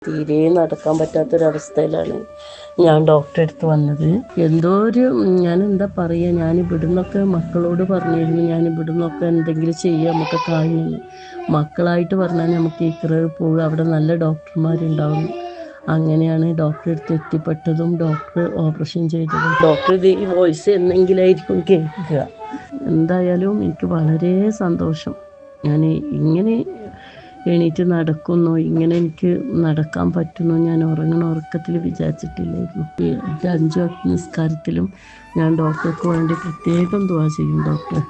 തീരെ നടക്കാൻ പറ്റാത്തൊരവസ്ഥയിലാണ് ഞാൻ ഡോക്ടറെ അടുത്ത് വന്നത്. എന്തോ ഒരു ഞാൻ എന്താ പറയുക, ഞാൻ ഇവിടുന്നൊക്കെ മക്കളോട് പറഞ്ഞിരുന്നു, ഞാൻ ഇവിടുന്നൊക്കെ എന്തെങ്കിലും ചെയ്യാൻ നമുക്ക് കഴിയുന്നു. മക്കളായിട്ട് പറഞ്ഞാൽ നമുക്ക് ഇക്കറ് പോകുക, അവിടെ നല്ല ഡോക്ടർമാരുണ്ടാവും. അങ്ങനെയാണ് ഡോക്ടറെ അടുത്ത് എത്തിപ്പെട്ടതും ഡോക്ടർ ഓപ്പറേഷൻ ചെയ്തതും. ഡോക്ടർ ഈ വോയിസ് എന്നെങ്കിലായിരിക്കും കേൾക്കുക. എന്തായാലും എനിക്ക് വളരെ സന്തോഷം. ഞാൻ ഇങ്ങനെ എണീറ്റ് നടക്കുന്നു, ഇങ്ങനെ എനിക്ക് നടക്കാൻ പറ്റുന്നു, ഞാൻ ഉറക്കത്തിൽ വിചാരിച്ചിട്ടില്ലായിരുന്നു. ഈ 5 വക്ത് നിസ്കാരത്തിലും ഞാൻ ഡോക്ടർക്ക് വേണ്ടി പ്രത്യേകം ദുആ ചെയ്യും. ഡോക്ടർ